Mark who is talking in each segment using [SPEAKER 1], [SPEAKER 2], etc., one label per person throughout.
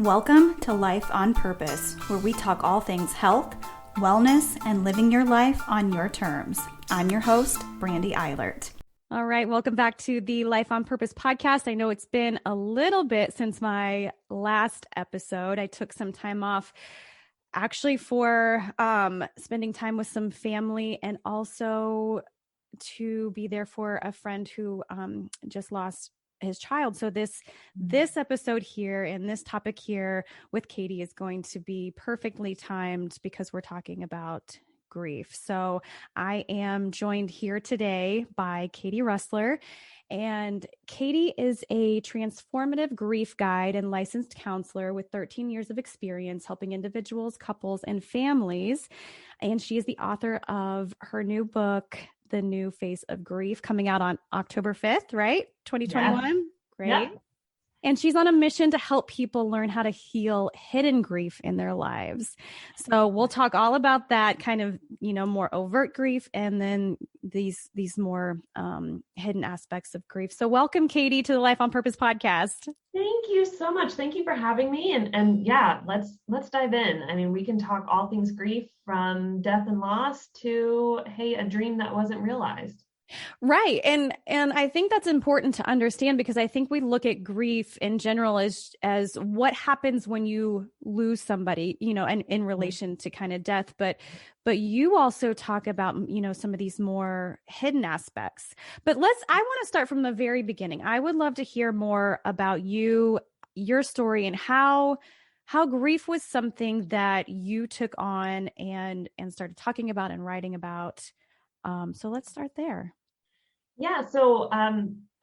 [SPEAKER 1] Welcome to Life on Purpose, where we talk all things health, wellness, and living your life on your terms. I'm your host, Brandy Eilert. All right, welcome back to the Life on Purpose podcast. I know it's been a little bit since my last episode. I took some time off actually for spending time with some family and also to be there for a friend who just lost his child. So this episode here and this topic here with Katie is going to be perfectly timed because we're talking about grief. So I am joined here today by Katie Rössler, and Katie is a transformative grief guide and licensed counselor with 13 years of experience helping individuals, couples, and families. And she is the author of her new book, The New Face of Grief, coming out on October 5th, right? 2021. Yes. Great. Yeah. And she's on a mission to help people learn how to heal hidden grief in their lives. So we'll talk all about that kind of, more overt grief and then these more hidden aspects of grief. So welcome, Katie, to the Life on Purpose podcast.
[SPEAKER 2] Thank you so much. Thank you for having me. And yeah, let's dive in. I mean, we can talk all things grief, from death and loss to, hey, a dream that wasn't realized.
[SPEAKER 1] Right. And I think that's important to understand, because I think we look at grief in general as what happens when you lose somebody, and in relation to kind of death. But you also talk about, some of these more hidden aspects. But I want to start from the very beginning. I would love to hear more about your story and how grief was something that you took on and started talking about and writing about. So let's start there.
[SPEAKER 2] Yeah, so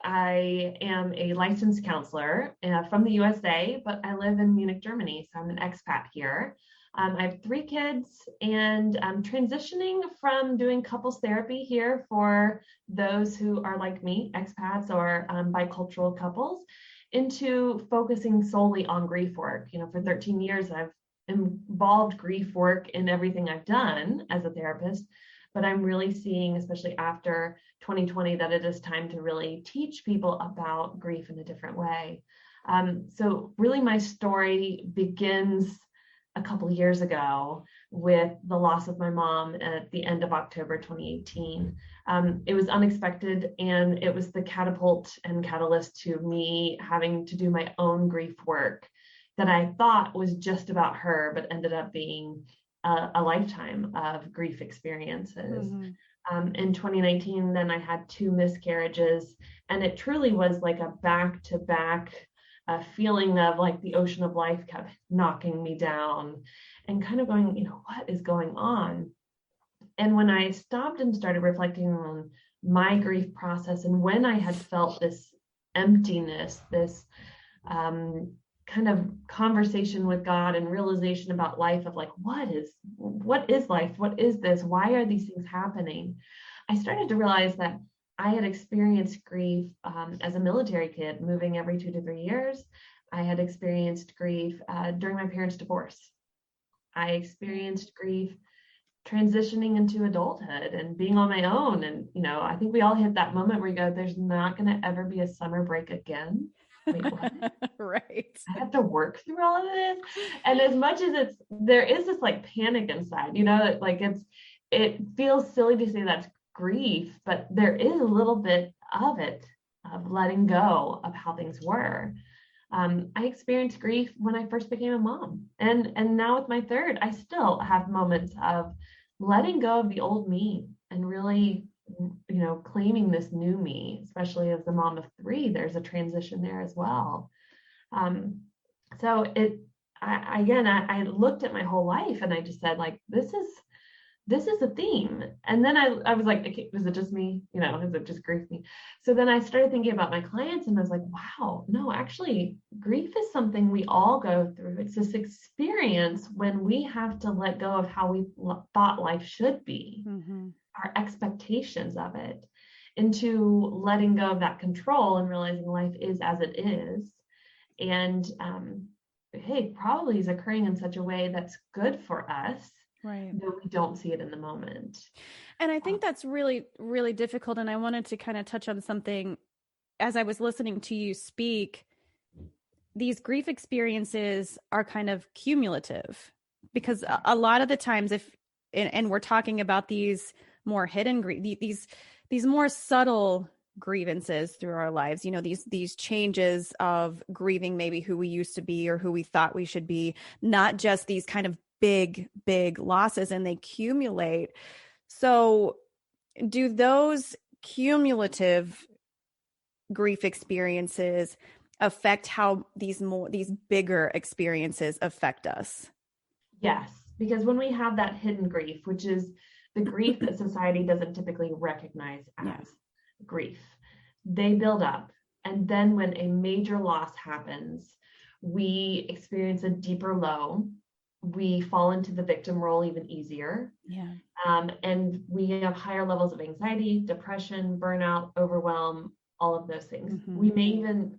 [SPEAKER 2] I am a licensed counselor from the USA, but I live in Munich, Germany, so I'm an expat here. I have 3 kids, and I'm transitioning from doing couples therapy here for those who are like me, expats or bicultural couples, into focusing solely on grief work. For 13 years, I've involved grief work in everything I've done as a therapist. But I'm really seeing, especially after 2020, that it is time to really teach people about grief in a different way. So really my story begins a couple years ago with the loss of my mom at the end of October 2018. It was unexpected, and it was the catapult and catalyst to me having to do my own grief work that I thought was just about her, but ended up being a lifetime of grief experiences. Mm-hmm. In 2019, then I had 2 miscarriages, and it truly was like a back-to-back feeling of like the ocean of life kept knocking me down and kind of going, what is going on? And when I stopped and started reflecting on my grief process, and when I had felt this emptiness, this kind of conversation with God and realization about life of like, what is life? What is this? Why are these things happening? I started to realize that I had experienced grief as a military kid, moving every 2 to 3 years. I had experienced grief during my parents' divorce. I experienced grief transitioning into adulthood and being on my own. And, I think we all hit that moment where you go, there's not going to ever be a summer break again. Wait, what?
[SPEAKER 1] Right.
[SPEAKER 2] I have to work through all of this. And as much as there is this like panic inside, like it feels silly to say that's grief, but there is a little bit of it, of letting go of how things were. I experienced grief when I first became a mom. And now with my 3rd, I still have moments of letting go of the old me and really claiming this new me, especially as the mom of 3, there's a transition there as well. So I looked at my whole life and I just said, like, this is a theme. And then I was like, okay, was it just me? Is it just grief me? So then I started thinking about my clients, and I was like, wow, no, actually grief is something we all go through. It's this experience when we have to let go of how we thought life should be. Mm-hmm. Our expectations of it, into letting go of that control and realizing life is as it is. And hey, probably is occurring in such a way that's good for us, right? Though we don't see it in the moment.
[SPEAKER 1] And I think that's really, really difficult. And I wanted to kind of touch on something as I was listening to you speak. these grief experiences are kind of cumulative, because a lot of the times, and we're talking about these more hidden grief, these more subtle grievances through our lives, these changes of grieving maybe who we used to be or who we thought we should be, not just these kind of big losses, and they accumulate. So do those cumulative grief experiences affect how these bigger experiences affect us?
[SPEAKER 2] Yes, because when we have that hidden grief, which is the grief that society doesn't typically recognize
[SPEAKER 1] Yeah.
[SPEAKER 2] as grief, they build up. And then when a major loss happens, we experience a deeper low. We fall into the victim role even easier.
[SPEAKER 1] Yeah.
[SPEAKER 2] And we have higher levels of anxiety, depression, burnout, overwhelm, all of those things.
[SPEAKER 1] Mm-hmm.
[SPEAKER 2] We may even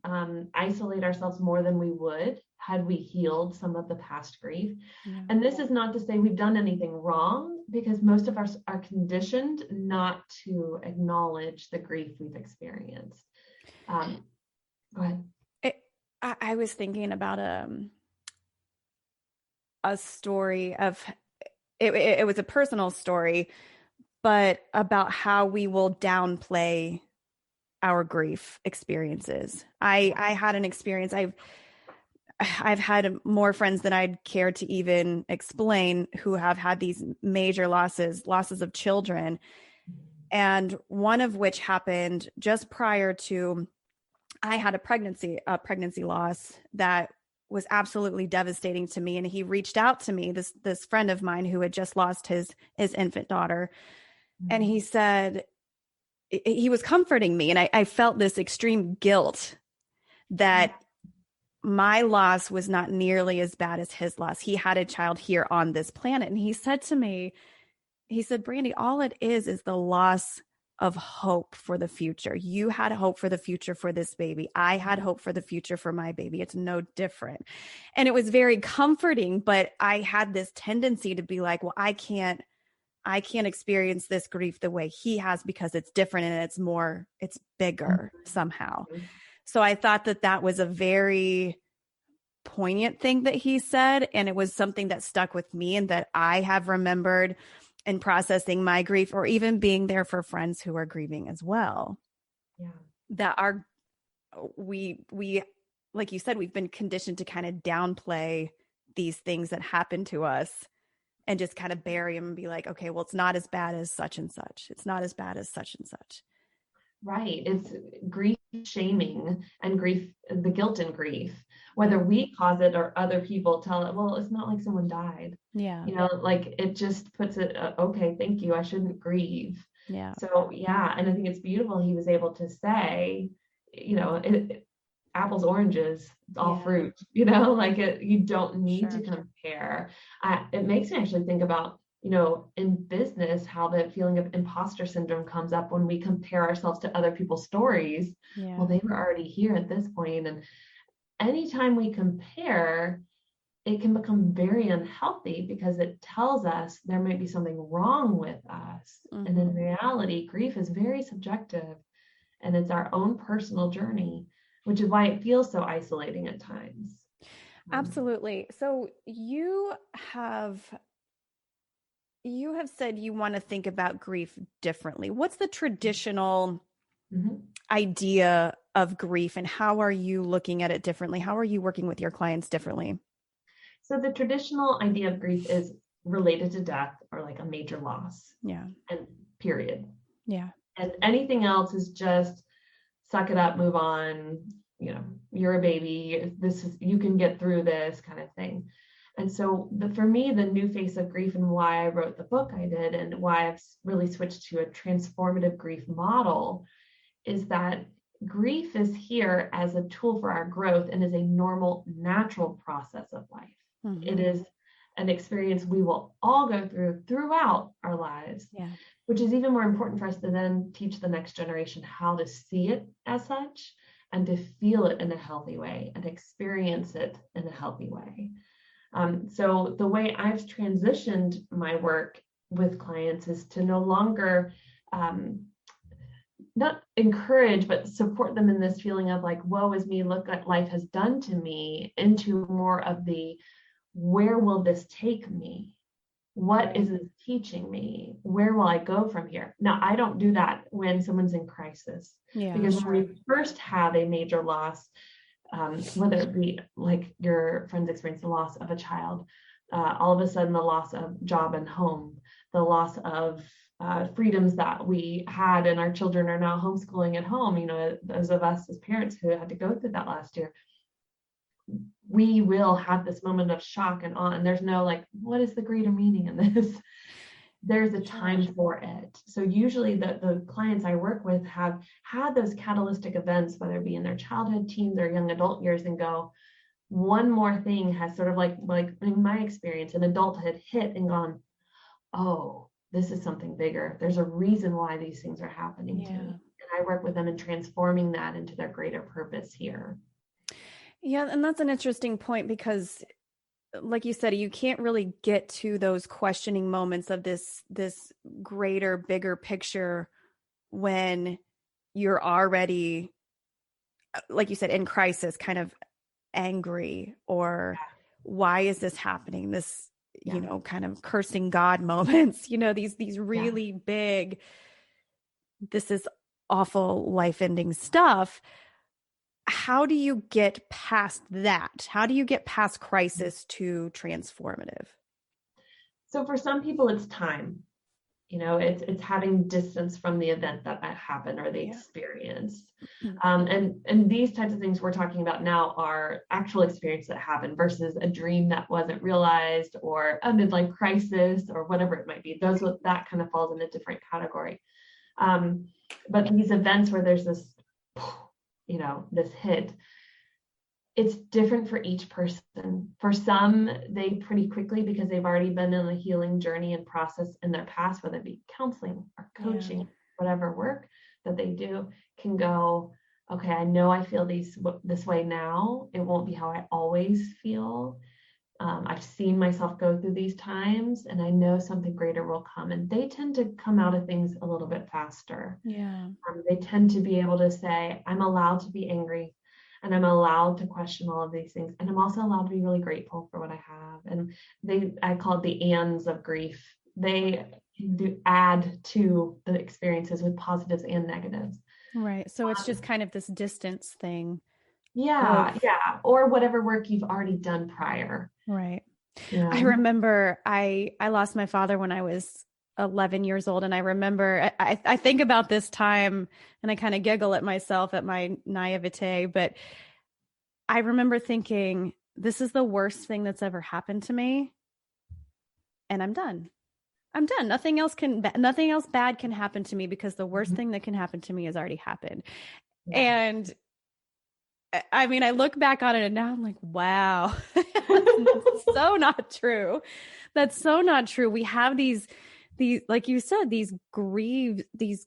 [SPEAKER 2] isolate ourselves more than we would had we healed some of the past grief.
[SPEAKER 1] Yeah.
[SPEAKER 2] And this is not to say we've done anything wrong, because most of us are conditioned not to acknowledge the grief we've experienced. Go ahead.
[SPEAKER 1] I was thinking about a story of it was a personal story, but about how we will downplay our grief experiences. I had an experience. I've had more friends than I'd care to even explain who have had these major losses of children, and one of which happened just prior to I had a pregnancy loss that was absolutely devastating to me. And he reached out to me, this friend of mine who had just lost his infant daughter, and he said, he was comforting me, and I felt this extreme guilt that my loss was not nearly as bad as his loss. He had a child here on this planet. And he said to me, Brandy, all it is the loss of hope for the future. You had hope for the future for this baby. I had hope for the future for my baby. It's no different. And it was very comforting, but I had this tendency to be like, well, I can't experience this grief the way he has, because it's different and it's bigger somehow. So I thought that was a very poignant thing that he said. And it was something that stuck with me, and that I have remembered in processing my grief, or even being there for friends who are grieving as well.
[SPEAKER 2] Yeah.
[SPEAKER 1] That we, like you said, we've been conditioned to kind of downplay these things that happen to us, and just kind of bury them and be like, okay, well, it's not as bad as such and such. It's not as bad as such and such.
[SPEAKER 2] Right. It's grief shaming and grief, the guilt in grief, whether we cause it or other people tell it, well, it's not like someone died.
[SPEAKER 1] Yeah.
[SPEAKER 2] Like it just puts it, okay, thank you, I shouldn't grieve.
[SPEAKER 1] Yeah.
[SPEAKER 2] So, yeah. And I think it's beautiful he was able to say, apples, oranges, it's all fruit, like you don't need to compare. It makes me actually think about, in business, how the feeling of imposter syndrome comes up when we compare ourselves to other people's stories.
[SPEAKER 1] Yeah.
[SPEAKER 2] Well, they were already here at this point. And anytime we compare, it can become very unhealthy, because it tells us there might be something wrong with us. Mm-hmm. And in reality, grief is very subjective, and it's our own personal journey, which is why it feels so isolating at times.
[SPEAKER 1] Absolutely. So you have said you want to think about grief differently. What's the traditional idea of grief, and how are you looking at it differently? How are you working with your clients differently?
[SPEAKER 2] So the traditional idea of grief is related to death, or like a major loss.
[SPEAKER 1] Yeah.
[SPEAKER 2] And period.
[SPEAKER 1] Yeah.
[SPEAKER 2] And anything else is just suck it up, move on. You're a baby. You can get through this kind of thing. And so for me, the new face of grief, and why I wrote the book I did, and why I've really switched to a transformative grief model, is that grief is here as a tool for our growth, and is a normal, natural process of life. Mm-hmm. It is an experience we will all go through throughout our lives, which is even more important for us to then teach the next generation how to see it as such, and to feel it in a healthy way, and experience it in a healthy way. So the way I've transitioned my work with clients is to no longer not encourage, but support them in this feeling of like, woe is me, look what life has done to me, into more of the, where will this take me? What is this teaching me? Where will I go from here? Now, I don't do that when someone's in crisis, because when we first have a major loss, whether it be like your friend's experience, the loss of a child, all of a sudden the loss of job and home, the loss of freedoms that we had, and our children are now homeschooling at home. You know, those of us as parents who had to go through that last year, we will have this moment of shock and awe. And there's no like, what is the greater meaning in this? There's a time for it. So usually the clients I work with have had those catalytic events, whether it be in their childhood, teens, or young adult years, and go, one more thing has sort of like in my experience, an adult had hit and gone, oh, this is something bigger. There's a reason why these things are happening to me. And I work with them in transforming that into their greater purpose here.
[SPEAKER 1] Yeah, and that's an interesting point, because like you said, you can't really get to those questioning moments of this greater, bigger picture when you're already, like you said, in crisis, kind of angry, or why is this happening? This, you know, kind of cursing God moments, you know, these really big, this is awful, life-ending stuff. How do you get past that? How do you get past crisis to transformative?
[SPEAKER 2] So for some people, it's time. You know, it's having distance from the event that happened or the experience. And these types of things we're talking about now are actual experience that happened versus a dream that wasn't realized, or a midlife crisis, or whatever it might be. That kind of falls in a different category. But these events where there's this, you know, this hit, it's different for each person. For some, they pretty quickly, because they've already been in a healing journey and process in their past, whether it be counseling or coaching, whatever work that they do, can go, okay, I know I feel this way now. It won't be how I always feel. I've seen myself go through these times, and I know something greater will come. And they tend to come out of things a little bit faster. They tend to be able to say, I'm allowed to be angry, and I'm allowed to question all of these things. And I'm also allowed to be really grateful for what I have. And I call it the ands of grief. They do add to the experiences with positives and negatives.
[SPEAKER 1] Right. So it's just kind of this distance thing.
[SPEAKER 2] Or whatever work you've already done prior.
[SPEAKER 1] Right. Yeah. I remember I lost my father when I was 11 years old. And I remember, I think about this time and I kind of giggle at myself at my naivete, but I remember thinking, this is the worst thing that's ever happened to me. And I'm done. Nothing else bad can happen to me, because the worst thing that can happen to me has already happened. Yeah. And I mean, I look back on it and now I'm like, wow, that's so not true. That's so not true. We have these, like you said, these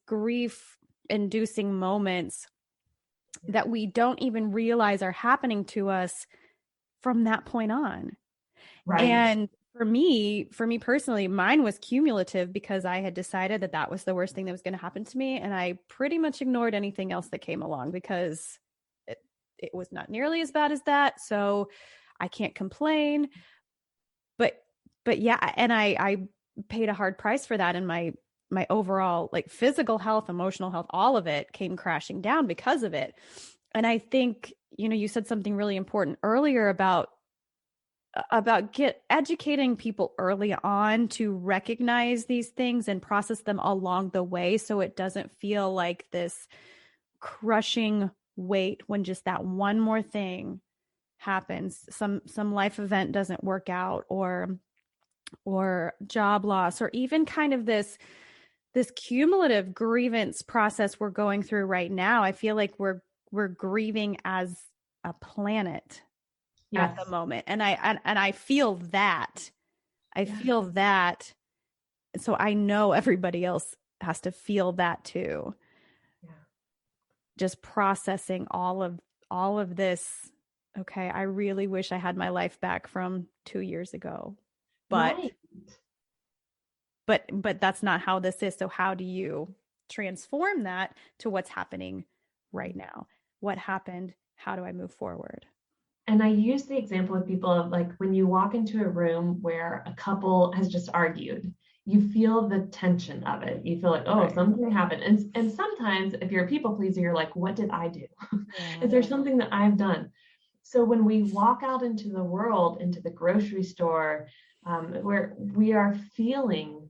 [SPEAKER 1] grief inducing moments that we don't even realize are happening to us from that point on. Right. And for me personally, mine was cumulative, because I had decided that was the worst thing that was going to happen to me. And I pretty much ignored anything else that came along, because it was not nearly as bad as that. So I can't complain, but yeah. And I paid a hard price for that. And my overall, like, physical health, emotional health, all of it came crashing down because of it. And I think, you know, you said something really important earlier about educating people early on to recognize these things and process them along the way, so it doesn't feel like this crushing weight when just that one more thing happens, some life event doesn't work out, or job loss, or even kind of this cumulative grievance process we're going through right now. I feel like we're grieving as a planet at the moment, and I feel that. Feel that, so I know everybody else has to feel that too. Just processing all of this. Okay, I really wish I had my life back from 2 years ago, but that's not how this is. So how do you transform that to what's happening right now. What happened? How do I move forward?
[SPEAKER 2] And I use the example with people of like when you walk into a room where a couple has just argued, you feel the tension of it. You feel like, oh, something happened. And sometimes if you're a people pleaser, you're like, what did I do? Is there something that I've done? So when we walk out into the world, into the grocery store, where we are feeling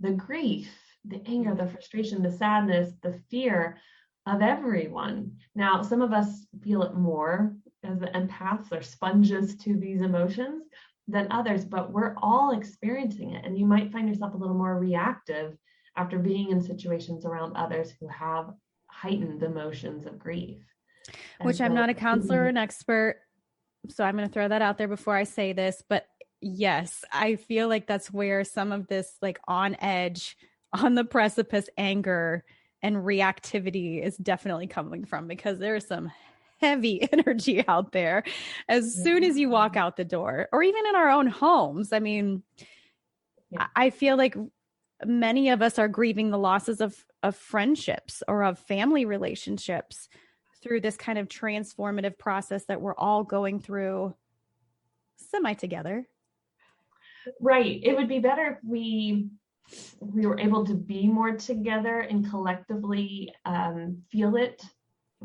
[SPEAKER 2] the grief, the anger, the frustration, the sadness, the fear of everyone. Now, some of us feel it more as the empaths or sponges to these emotions than others, but we're all experiencing it. And you might find yourself a little more reactive after being in situations around others who have heightened emotions of grief.
[SPEAKER 1] Which I'm not a counselor or an expert, so I'm going to throw that out there before I say this. But yes, I feel like that's where some of this like on edge, on the precipice anger and reactivity is definitely coming from, because there's some heavy energy out there as soon as you walk out the door, or even in our own homes. I mean, I feel like many of us are grieving the losses of friendships or of family relationships through this kind of transformative process that we're all going through semi together.
[SPEAKER 2] Right. It would be better if we were able to be more together and collectively feel it.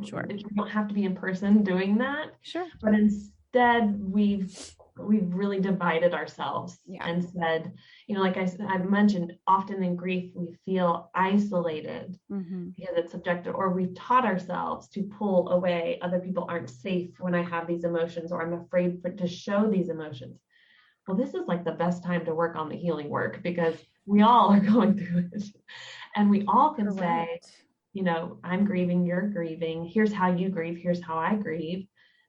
[SPEAKER 1] Sure.
[SPEAKER 2] We don't have to be in person doing that.
[SPEAKER 1] Sure.
[SPEAKER 2] But instead, we've really divided ourselves and said, like I mentioned, often in grief, we feel isolated because it's subjective, or we've taught ourselves to pull away. Other people aren't safe when I have these emotions, or I'm afraid to show these emotions. Well, this is like the best time to work on the healing work, because we all are going through it. And we all can say, I'm grieving, you're grieving. Here's how you grieve. Here's how I grieve.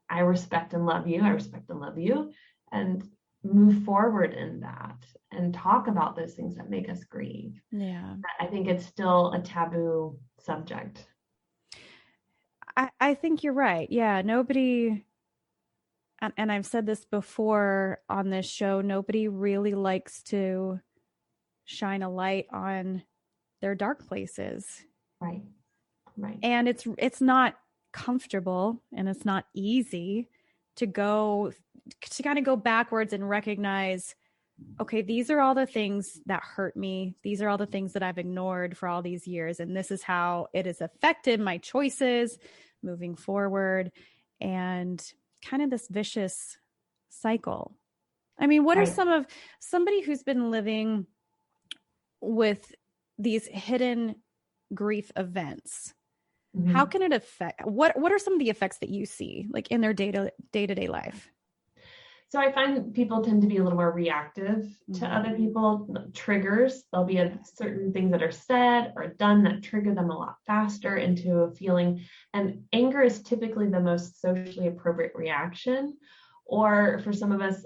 [SPEAKER 2] I respect and love you. I respect and love you. And move forward in that and talk about those things that make us grieve.
[SPEAKER 1] Yeah.
[SPEAKER 2] I think it's still a taboo subject.
[SPEAKER 1] I think you're right. Yeah. Nobody, and I've said this before on this show, nobody really likes to shine a light on their dark places.
[SPEAKER 2] Right. Right.
[SPEAKER 1] And it's not comfortable, and it's not easy to kind of go backwards and recognize, okay, these are all the things that hurt me. These are all the things that I've ignored for all these years. And this is how it has affected my choices moving forward, and kind of this vicious cycle. I mean, what are somebody who's been living with these hidden grief events? How can it affect, what are some of the effects that you see like in their day-to-day life?
[SPEAKER 2] So I find people tend to be a little more reactive to other people. Triggers, there'll be certain things that are said or done that trigger them a lot faster into a feeling. And anger is typically the most socially appropriate reaction. Or for some of us,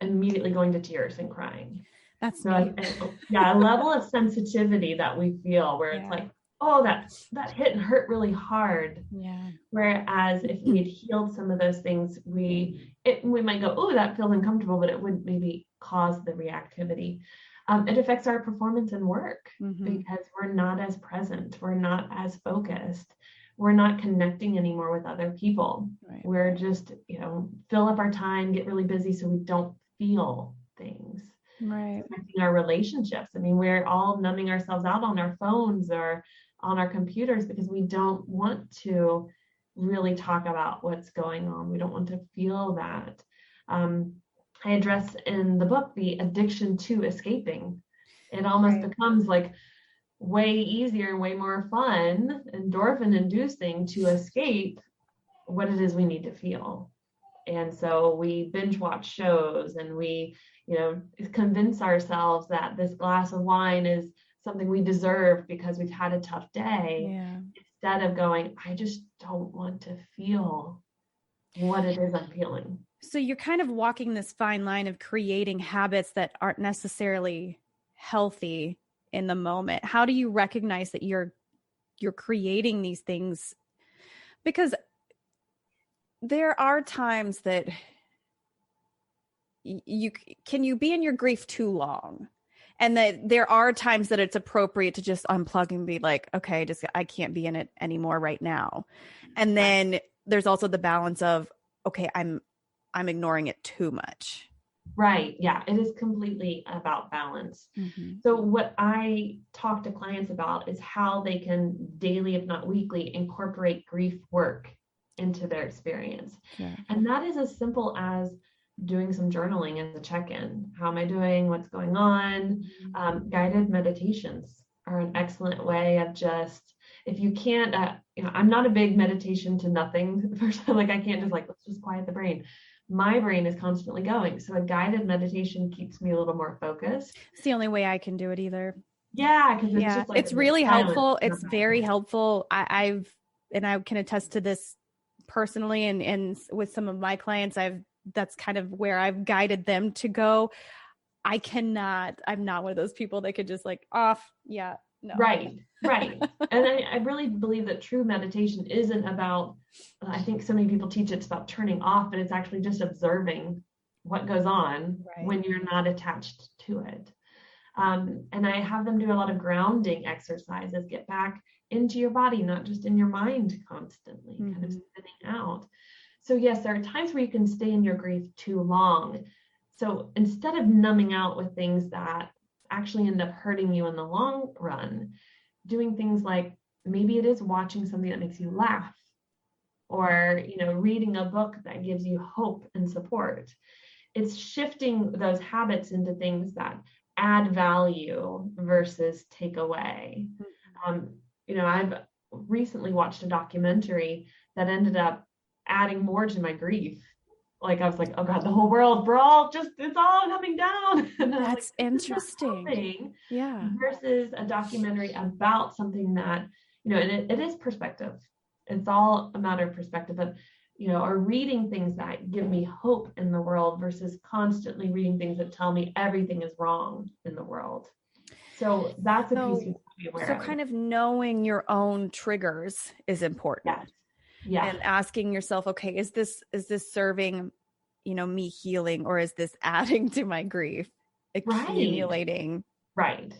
[SPEAKER 2] immediately going to tears and crying.
[SPEAKER 1] That's
[SPEAKER 2] so a level of sensitivity that we feel where it's like, oh, that hit and hurt really hard.
[SPEAKER 1] Yeah.
[SPEAKER 2] Whereas if we had healed some of those things, we might go, oh, that feels uncomfortable, but it wouldn't maybe cause the reactivity. It affects our performance and work because we're not as present. We're not as focused. We're not connecting anymore with other people. Right. We're just, fill up our time, get really busy so we don't feel things.
[SPEAKER 1] Right.
[SPEAKER 2] Affecting our relationships. I mean, we're all numbing ourselves out on our phones or on our computers because we don't want to really talk about what's going on. We don't want to feel that. I address in the book the addiction to escaping. It almost becomes like way easier and way more fun, endorphin inducing to escape what it is we need to feel. And so we binge watch shows and we, convince ourselves that this glass of wine is something we deserve because we've had a tough day, instead of going, I just don't want to feel what it is I'm feeling.
[SPEAKER 1] So you're kind of walking this fine line of creating habits that aren't necessarily healthy in the moment. How do you recognize that you're creating these things? Because there are times that you be in your grief too long, And that there are times that it's appropriate to just unplug and be like, okay, I can't be in it anymore right now. And then there's also the balance of, okay, I'm ignoring it too much.
[SPEAKER 2] Right. Yeah. It is completely about balance.
[SPEAKER 1] Mm-hmm.
[SPEAKER 2] So what I talk to clients about is how they can daily, if not weekly, incorporate grief work into their experience.
[SPEAKER 1] Sure.
[SPEAKER 2] And that is as simple as doing some journaling as a check-in. How am I doing? What's going on? Guided meditations are an excellent way of just, if you can't, I'm not a big meditation to nothing person. Like I can't just like, let's just quiet the brain. My brain is constantly going. So a guided meditation keeps me a little more focused.
[SPEAKER 1] It's the only way I can do it either.
[SPEAKER 2] Yeah, because it's just like
[SPEAKER 1] it's really helpful. It's very helpful. I can attest to this personally, and with some of my clients, that's kind of where I've guided them to go. I'm not one of those people that could just like off. Yeah. No.
[SPEAKER 2] Right. And I really believe that true meditation isn't about, I think so many people teach it's about turning off, but it's actually just observing what goes on when you're not attached to it. And I have them do a lot of grounding exercises, get back into your body, not just in your mind constantly, kind of spinning out. So yes, there are times where you can stay in your grief too long. So instead of numbing out with things that actually end up hurting you in the long run, doing things like maybe it is watching something that makes you laugh, or reading a book that gives you hope and support. It's shifting those habits into things that add value versus take away. I've recently watched a documentary that ended up adding more to my grief. Like I was like, oh God, the whole world, it's all coming down. And
[SPEAKER 1] that's like, interesting. Yeah.
[SPEAKER 2] Versus a documentary about something that, and it is perspective. It's all a matter of perspective, but, or reading things that give me hope in the world versus constantly reading things that tell me everything is wrong in the world. So that's a piece you have to be aware of.
[SPEAKER 1] So kind of knowing your own triggers is important.
[SPEAKER 2] Yes. Yeah.
[SPEAKER 1] And asking yourself, okay, is this serving, me healing, or is this adding to my grief? Accumulating.
[SPEAKER 2] Right.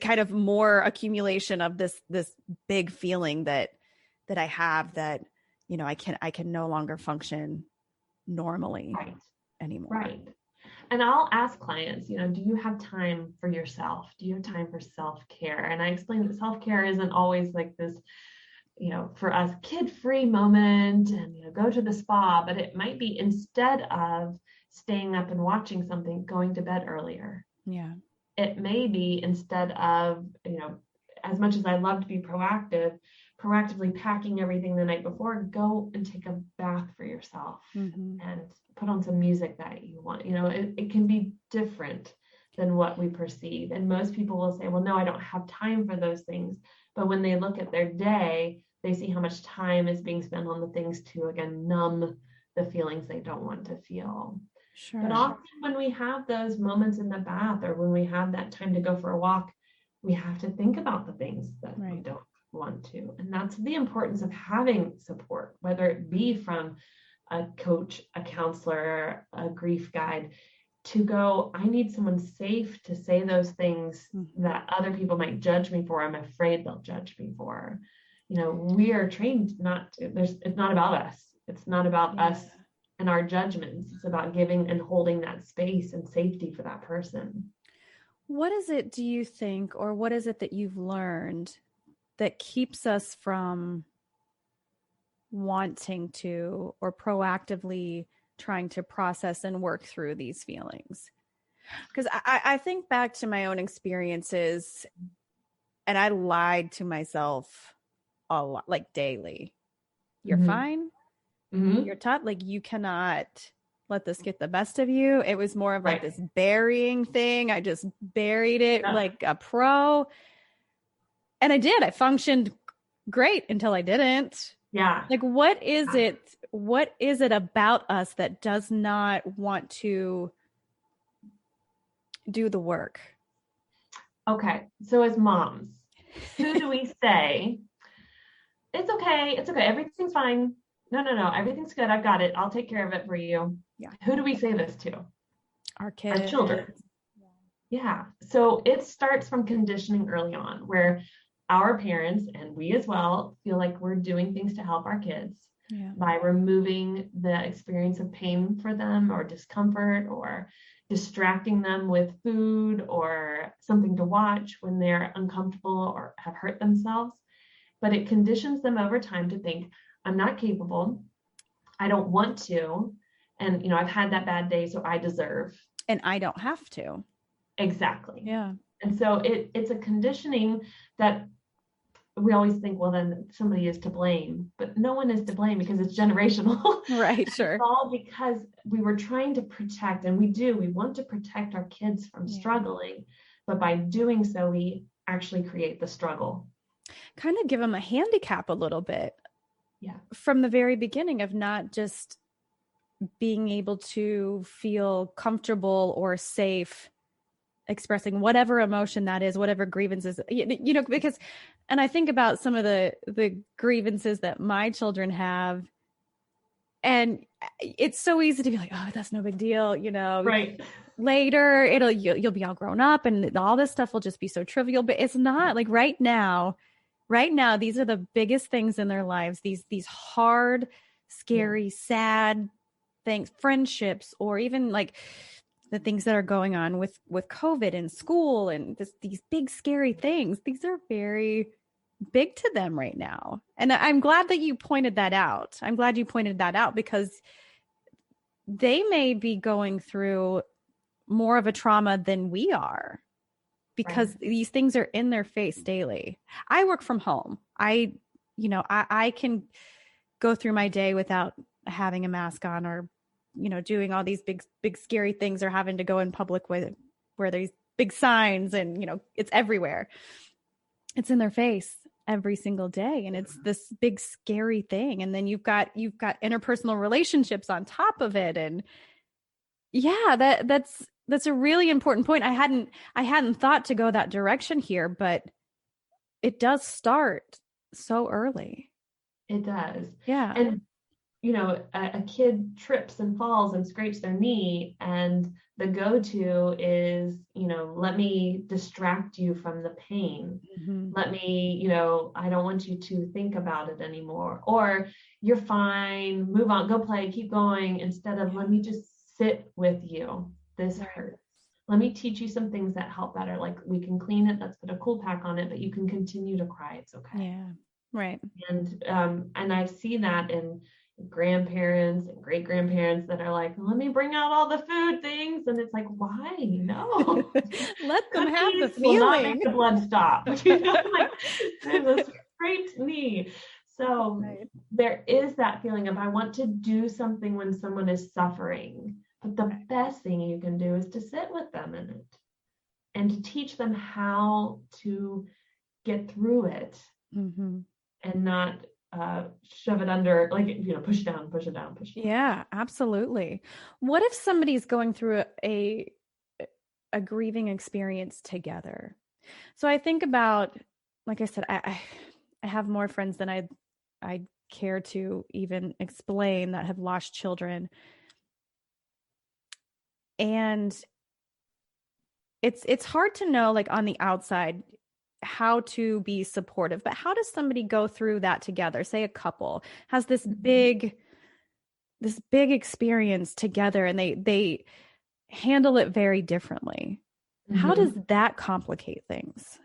[SPEAKER 1] Kind of more accumulation of this big feeling that I have that, I can no longer function normally anymore.
[SPEAKER 2] Right. And I'll ask clients, do you have time for yourself? Do you have time for self-care? And I explain that self-care isn't always like this, for us, kid-free moment and, go to the spa, but it might be instead of staying up and watching something, going to bed earlier.
[SPEAKER 1] Yeah.
[SPEAKER 2] It may be instead of, as much as I love to be proactively packing everything the night before, go and take a bath for yourself and put on some music that you want. It can be different than what we perceive. And most people will say, well, no, I don't have time for those things. But when they look at their day, they see how much time is being spent on the things to, again, numb the feelings they don't want to feel.
[SPEAKER 1] Sure.
[SPEAKER 2] But often when we have those moments in the bath, or when we have that time to go for a walk, we have to think about the things that we don't want to. And that's the importance of having support, whether it be from a coach, a counselor, a grief guide, to go, I need someone safe to say those things that other people might judge me for. I'm afraid they'll judge me for. We are trained it's not about us. It's not about us and our judgments. It's about giving and holding that space and safety for that person.
[SPEAKER 1] What is it, do you think, or what is it that you've learned that keeps us from wanting to, or proactively trying to process and work through these feelings? Because I think back to my own experiences, and I lied to myself a lot, like daily. You're fine. You're tough. Like, you cannot let this get the best of you. It was more of like this burying thing. I just buried it like a pro. And I did. I functioned great until I didn't.
[SPEAKER 2] Yeah.
[SPEAKER 1] Like, what is it? What is it about us that does not want to do the work?
[SPEAKER 2] Okay. So as moms, who do we say, it's okay. It's okay. Everything's fine. No. Everything's good. I've got it. I'll take care of it for you.
[SPEAKER 1] Yeah.
[SPEAKER 2] Who do we say this to?
[SPEAKER 1] Our kids.
[SPEAKER 2] Our children. Yeah. So it starts from conditioning early on, where our parents and we as well feel like we're doing things to help our kids
[SPEAKER 1] Yeah.
[SPEAKER 2] by removing the experience of pain for them or discomfort or distracting them with food or something to watch when they're uncomfortable or have hurt themselves. But it conditions them over time to think, I'm not capable. I don't want to. And, I've had that bad day, so I deserve.
[SPEAKER 1] And I don't have to.
[SPEAKER 2] Exactly.
[SPEAKER 1] Yeah.
[SPEAKER 2] And so it's a conditioning that we always think, well, then somebody is to blame, but no one is to blame because it's generational.
[SPEAKER 1] Right. Sure.
[SPEAKER 2] It's all because we were trying to protect, and we want to protect our kids from struggling, but by doing so, we actually create the struggle.
[SPEAKER 1] Kind of give them a handicap a little bit.
[SPEAKER 2] Yeah.
[SPEAKER 1] From the very beginning of not just being able to feel comfortable or safe expressing whatever emotion that is, whatever grievances, because, and I think about some of the grievances that my children have, and it's so easy to be like, oh, that's no big deal,
[SPEAKER 2] Right.
[SPEAKER 1] Later you'll be all grown up and all this stuff will just be so trivial, but it's not. Like right now, these are the biggest things in their lives, these hard, scary, sad things, friendships, or even like the things that are going on with COVID and school and these big scary things. These are very big to them right now. And I'm glad that you pointed that out. I'm glad you pointed that out because they may be going through more of a trauma than we are because these things are in their face daily. I work from home. I can go through my day without having a mask on or, doing all these big, scary things or having to go in public where there's big signs and, it's everywhere. It's in their face every single day. And it's this big, scary thing. And then you've got interpersonal relationships on top of it. And yeah, that's a really important point. I hadn't thought to go that direction here, but it does start so early.
[SPEAKER 2] It does.
[SPEAKER 1] Yeah.
[SPEAKER 2] And a kid trips and falls and scrapes their knee, and the go-to is, let me distract you from the pain.
[SPEAKER 1] Mm-hmm.
[SPEAKER 2] Let me, I don't want you to think about it anymore. Or you're fine, move on, go play, keep going, instead of let me just sit with you. This hurts. Let me teach you some things that help better. Like we can clean it, let's put a cool pack on it, but you can continue to cry. It's okay.
[SPEAKER 1] Yeah. Right.
[SPEAKER 2] And I see that in grandparents and great grandparents that are like, let me bring out all the food things, and it's like, why? No,
[SPEAKER 1] let them have the
[SPEAKER 2] feeling. Will not make
[SPEAKER 1] feeling.
[SPEAKER 2] the blood stop. Like there's a scraped knee. So there is that feeling of I want to do something when someone is suffering, but the best thing you can do is to sit with them in it and to teach them how to get through it.
[SPEAKER 1] Mm-hmm.
[SPEAKER 2] And not shove it under, like, push it down, push it down, push it down.
[SPEAKER 1] Yeah, absolutely. What if somebody's going through a grieving experience together? So I think about, like I said, I have more friends than I care to even explain that have lost children. And it's hard to know, like on the outside, how to be supportive, but how does somebody go through that together? Say a couple has this big experience together and they handle it very differently. Mm-hmm. How does that complicate things?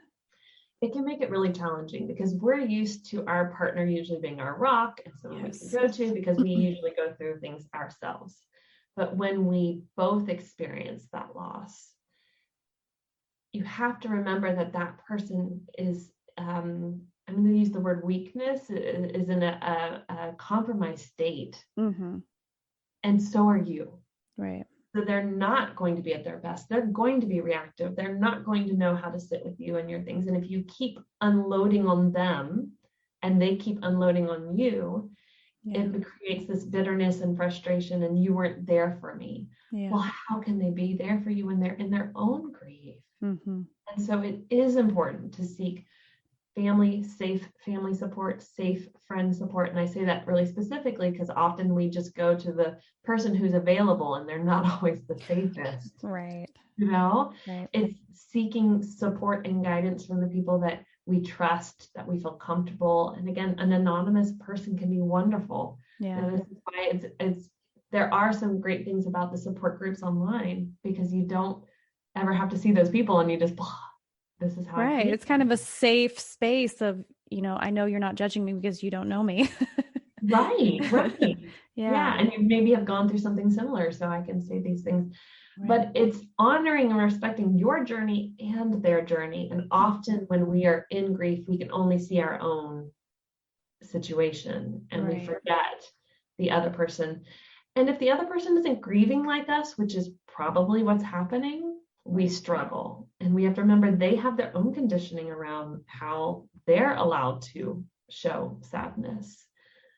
[SPEAKER 2] It can make it really challenging because we're used to our partner usually being our rock and someone we can go to because we usually go through things ourselves. But when we both experience that loss, you have to remember that person is, I'm going to use the word weakness, is in a compromised state. Mm-hmm. And so are you.
[SPEAKER 1] Right.
[SPEAKER 2] So they're not going to be at their best. They're going to be reactive. They're not going to know how to sit with you and your things. And if you keep unloading on them and they keep unloading on you, it creates this bitterness and frustration, and you weren't there for me. Yeah. Well, how can they be there for you when they're in their own grief? Mm-hmm. And so it is important to seek safe family support, safe friend support. And I say that really specifically because often we just go to the person who's available and they're not always the safest.
[SPEAKER 1] Right. Right.
[SPEAKER 2] It's seeking support and guidance from the people that we trust, that we feel comfortable. And again, an anonymous person can be wonderful.
[SPEAKER 1] Yeah.
[SPEAKER 2] And this is why there are some great things about the support groups online, because you don't ever have to see those people and you just, this is how
[SPEAKER 1] right. It's kind of a safe space of, I know you're not judging me because you don't know me.
[SPEAKER 2] Right.
[SPEAKER 1] Yeah.
[SPEAKER 2] And you maybe have gone through something similar, so I can say these things.
[SPEAKER 1] Right.
[SPEAKER 2] But it's honoring and respecting your journey and their journey. And often when we are in grief, we can only see our own situation and we forget the other person. And if the other person isn't grieving like us, which is probably what's happening, we struggle. And we have to remember they have their own conditioning around how they're allowed to show sadness.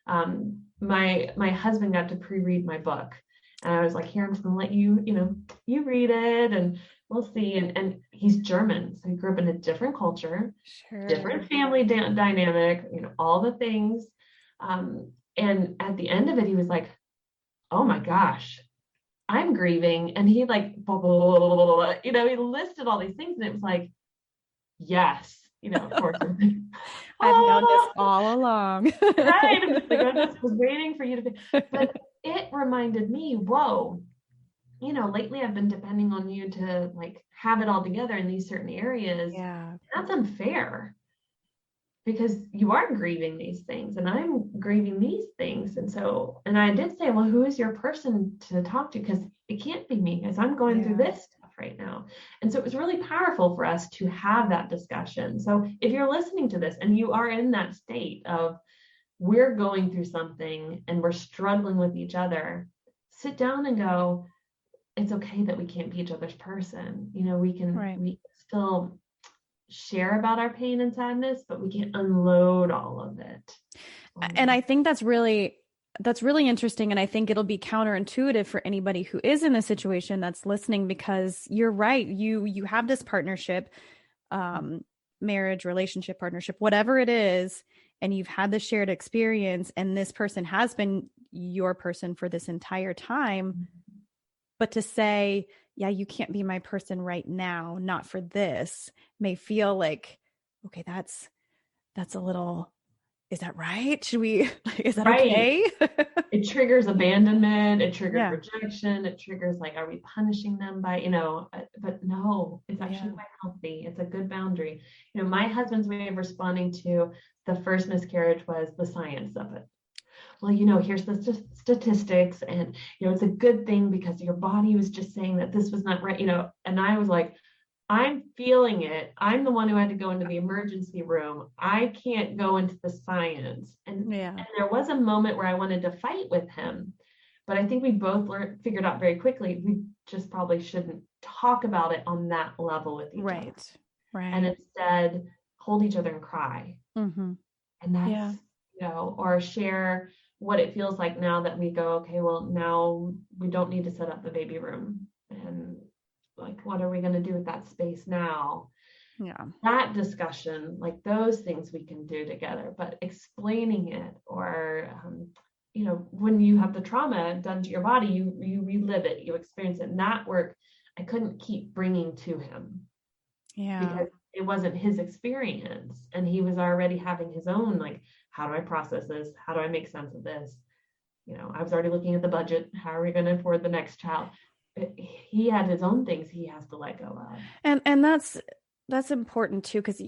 [SPEAKER 2] My husband got to pre-read my book, and I was like, here, I'm just gonna let you read it and we'll see. And he's German, so he grew up in a different culture, different family dynamic, all the things. And at the end of it, he was like, oh my gosh, I'm grieving. And he like, blah, blah, blah, blah, blah, blah. He listed all these things, and it was like, yes, of course.
[SPEAKER 1] I've known this all along.
[SPEAKER 2] Right. Like, I just was waiting for you to be, but it reminded me, whoa, lately I've been depending on you to like have it all together in these certain areas.
[SPEAKER 1] Yeah.
[SPEAKER 2] That's unfair, because you are grieving these things and I'm grieving these things. And I did say, well, who is your person to talk to? Because it can't be me, because I'm going through this stuff right now. And so it was really powerful for us to have that discussion. So if you're listening to this and you are in that state of we're going through something and we're struggling with each other, sit down and go, it's okay that we can't be each other's person. We can still share about our pain and sadness, but we can't unload all of it.
[SPEAKER 1] And I think that's really interesting. And I think it'll be counterintuitive for anybody who is in this situation that's listening, because you're right. You have this partnership, marriage, relationship, partnership, whatever it is, and you've had this shared experience, and this person has been your person for this entire time. But to say, yeah, you can't be my person right now, not for this, may feel like, okay, that's a little, is that right? Is that okay?
[SPEAKER 2] It triggers abandonment. It triggers rejection. It triggers like, are we punishing them by, but no, it's actually quite healthy. It's a good boundary. My husband's way of responding to the first miscarriage was the science of it. Well, here's the statistics, and, it's a good thing because your body was just saying that this was not right, and I was like, I'm feeling it. I'm the one who had to go into the emergency room. I can't go into the science. And there was a moment where I wanted to fight with him, but I think we both figured out very quickly, we just probably shouldn't talk about it on that level with each other. Right. And instead hold each other and cry. Mm-hmm. And that's, or share what it feels like now that we go, okay, well, now we don't need to set up the baby room. And like, what are we going to do with that space now? Yeah. That discussion, like those things we can do together, but explaining it, or, when you have the trauma done to your body, you relive it, you experience it. And that work, I couldn't keep bringing to him. Yeah. Because it wasn't his experience. And he was already having his own, like, how do I process this? How do I make sense of this? I was already looking at the budget. How are we going to afford the next child? He had his own things he has to let go of.
[SPEAKER 1] And that's important too, because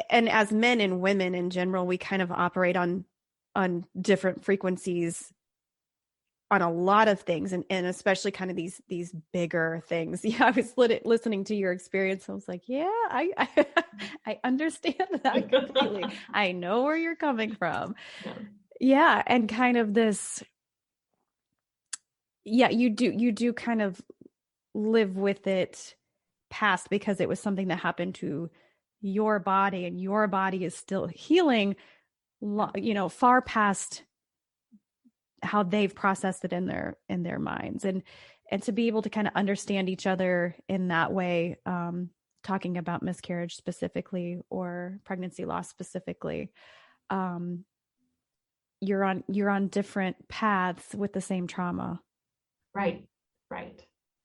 [SPEAKER 1] and as men and women in general, we kind of operate on different frequencies on a lot of things, and especially kind of these bigger things. Yeah, I was listening to your experience. I was like, yeah, I understand that completely. I know where you're coming from. Yeah, and kind of this. Yeah, you do kind of live with it past, because it was something that happened to your body, and your body is still healing, far past how they've processed it in their minds, and to be able to kind of understand each other in that way, talking about miscarriage specifically or pregnancy loss specifically, you're on different paths with the same trauma.
[SPEAKER 2] Right. Right.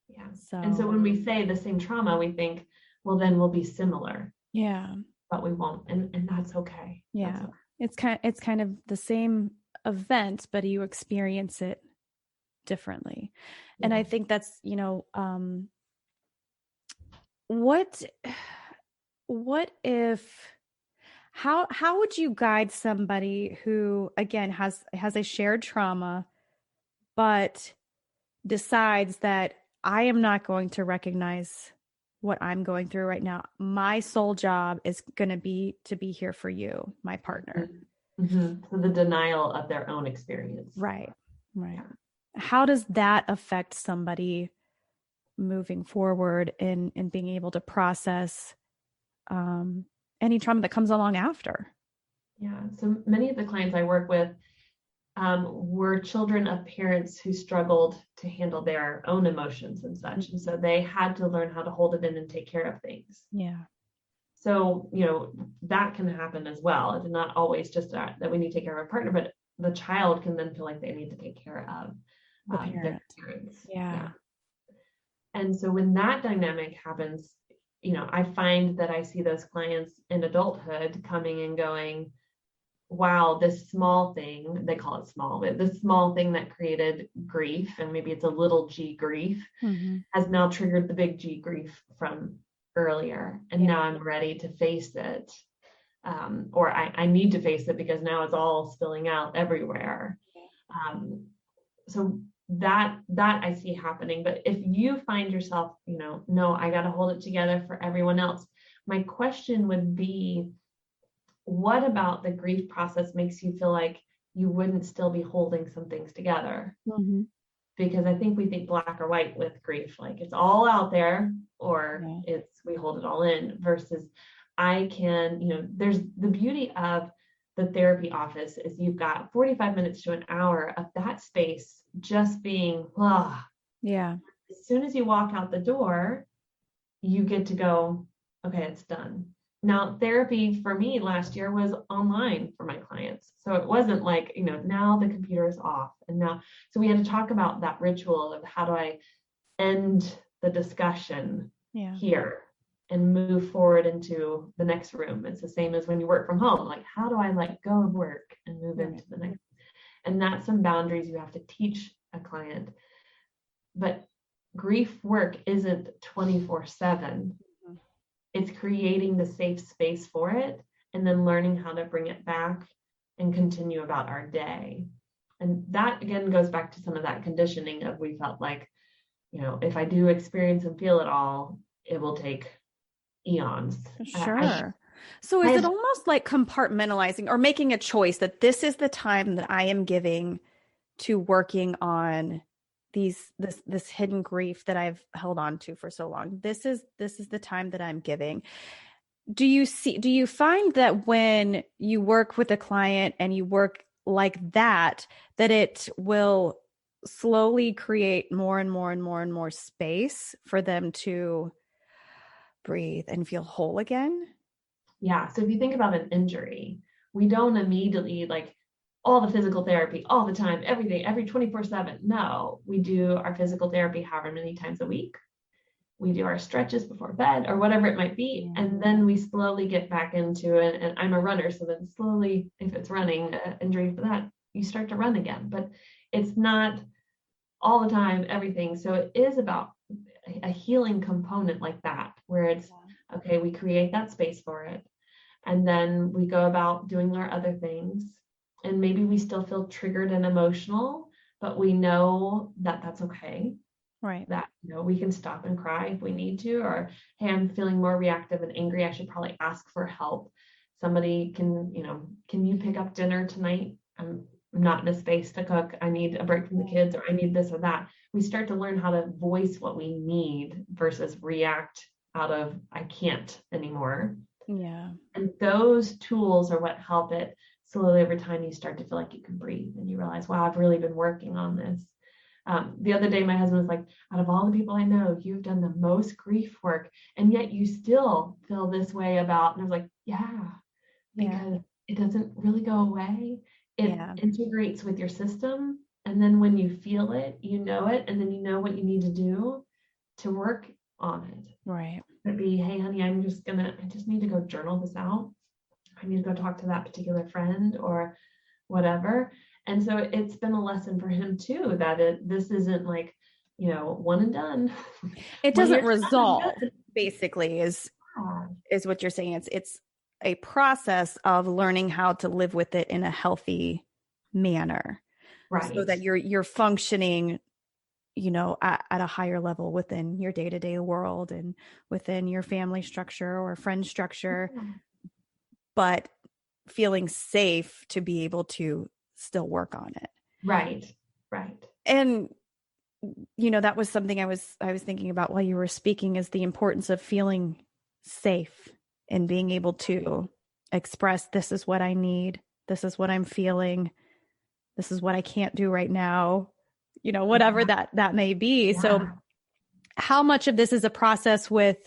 [SPEAKER 2] Yeah.
[SPEAKER 1] So,
[SPEAKER 2] And so when we say the same trauma, we think, well, then we'll be similar.
[SPEAKER 1] yeah.
[SPEAKER 2] But we won't. And that's okay.
[SPEAKER 1] Yeah.
[SPEAKER 2] That's okay.
[SPEAKER 1] It's kind of the same event, but you experience it differently. Yeah. And I think that's, what if, how would you guide somebody who, again, has a shared trauma, but decides that I am not going to recognize what I'm going through right now. My sole job is going to be here for you, my partner.
[SPEAKER 2] Mm-hmm. So the denial of their own experience.
[SPEAKER 1] Right. Yeah. How does that affect somebody moving forward in being able to process any trauma that comes along after?
[SPEAKER 2] Yeah. So many of the clients I work with were children of parents who struggled to handle their own emotions and such. Mm-hmm. And so they had to learn how to hold it in and take care of things.
[SPEAKER 1] Yeah.
[SPEAKER 2] So, that can happen as well. It's not always just that we need to take care of our partner, but the child can then feel like they need to take care of their parents.
[SPEAKER 1] Yeah.
[SPEAKER 2] And so when that dynamic happens, I find that I see those clients in adulthood coming and going, wow, this small thing, they call it small, but this small thing that created grief, and maybe it's a little g grief, mm-hmm. has now triggered the big G grief from earlier. And now I'm ready to face it. Or I need to face it because now it's all spilling out everywhere. So that I see happening. But if you find yourself, no, I got to hold it together for everyone else. My question would be, what about the grief process makes you feel like you wouldn't still be holding some things together? Mm-hmm. Because I think we think black or white with grief, like it's all out there or we hold it all in, versus I can, there's the beauty of the therapy office is you've got 45 minutes to an hour of that space just being,
[SPEAKER 1] yeah.
[SPEAKER 2] As soon as you walk out the door, you get to go, okay, it's done. Now, therapy for me last year was online for my clients. So it wasn't like, now the computer is off. And now, so we had to talk about that ritual of how do I end the discussion here and move forward into the next room. It's the same as when you work from home. Like, how do I let go of work and move into the next? And that's some boundaries you have to teach a client. But grief work isn't 24/7. It's creating the safe space for it and then learning how to bring it back and continue about our day. And that again goes back to some of that conditioning of we felt like, if I do experience and feel it all, it will take eons.
[SPEAKER 1] Sure. So is it almost like compartmentalizing or making a choice that this is the time that I am giving to working on this hidden grief that I've held on to for so long? This is the time that I'm giving. Do you find that when you work with a client and you work like that it will slowly create more and more and more and more space for them to breathe and feel whole again?
[SPEAKER 2] Yeah. So if you think about an injury, we don't immediately like all the physical therapy all the time, every day, every 24/7. No, we do our physical therapy however many times a week. We do our stretches before bed or whatever it might be. And then we slowly get back into it. And I'm a runner. So then slowly, if it's running, injury for that, you start to run again. But it's not all the time, everything. So it is about a healing component like that, where it's, okay, we create that space for it. And then we go about doing our other things. And maybe we still feel triggered and emotional, but we know that that's okay.
[SPEAKER 1] Right.
[SPEAKER 2] That, we can stop and cry if we need to, or, hey, I'm feeling more reactive and angry. I should probably ask for help. Somebody can you pick up dinner tonight? I'm not in a space to cook. I need a break from the kids, or I need this or that. We start to learn how to voice what we need versus react out of, I can't anymore.
[SPEAKER 1] Yeah.
[SPEAKER 2] And those tools are what help it slowly over time. You start to feel like you can breathe and you realize, wow, I've really been working on this. The other day, my husband was like, out of all the people I know, you've done the most grief work, and yet you still feel this way about, and I was like, yeah, because it doesn't really go away. It integrates with your system. And then when you feel it, you know it, and then you know what you need to do to work on it.
[SPEAKER 1] Right.
[SPEAKER 2] It'd be, hey, honey, I just need to go journal this out. I need to go talk to that particular friend or whatever. And so it's been a lesson for him too, that this isn't like, one and done.
[SPEAKER 1] It doesn't resolve, basically, is what you're saying. It's a process of learning how to live with it in a healthy manner.
[SPEAKER 2] Right.
[SPEAKER 1] So that you're functioning, at a higher level within your day-to-day world and within your family structure or friend structure, but feeling safe to be able to still work on it.
[SPEAKER 2] Right.
[SPEAKER 1] And that was something I was thinking about while you were speaking, is the importance of feeling safe and being able to express, this is what I need, this is what I'm feeling, this is what I can't do right now, whatever that may be. Yeah. So how much of this is a process with,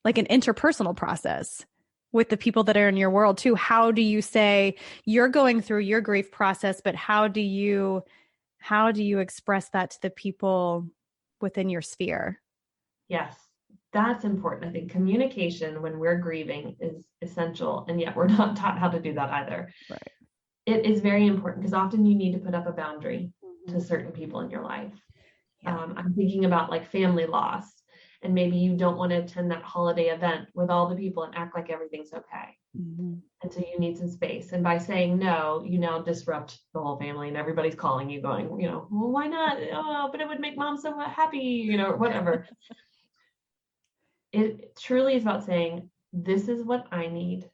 [SPEAKER 1] like, an interpersonal process with the people that are in your world too? How do you say you're going through your grief process, but how do you express that to the people within your sphere?
[SPEAKER 2] Yes, that's important. I think communication when we're grieving is essential, and yet we're not taught how to do that either.
[SPEAKER 1] Right.
[SPEAKER 2] It is very important because often you need to put up a boundary to certain people in your life. Yeah. I'm thinking about like family loss, and maybe you don't want to attend that holiday event with all the people and act like everything's okay. Mm-hmm. And so you need some space. And by saying no, you now disrupt the whole family, and everybody's calling you going, well, why not? Oh, but it would make mom so happy, whatever. It truly is about saying, this is what I need.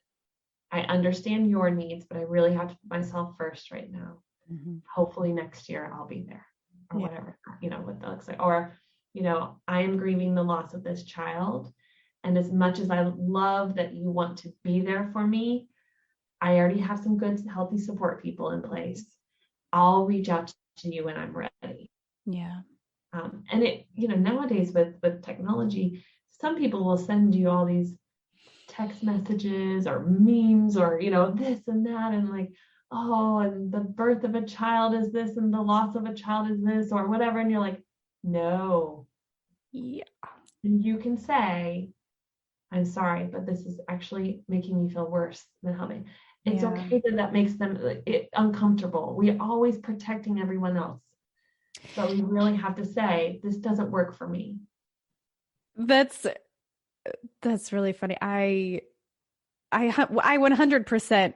[SPEAKER 2] I understand your needs, but I really have to put myself first right now. Mm-hmm. Hopefully next year I'll be there, or whatever, what that looks like. Or, I am grieving the loss of this child. And as much as I love that you want to be there for me, I already have some good, healthy support people in place. I'll reach out to you when I'm ready.
[SPEAKER 1] Yeah.
[SPEAKER 2] And it, nowadays with technology, some people will send you all these text messages or memes or, this and that. And like, oh, and the birth of a child is this and the loss of a child is this or whatever. And you're like, no.
[SPEAKER 1] Yeah.
[SPEAKER 2] And you can say, I'm sorry, but this is actually making me feel worse than helping. It's okay that makes them uncomfortable. We're always protecting everyone else. But we really have to say, this doesn't work for me.
[SPEAKER 1] That's really funny. I 100%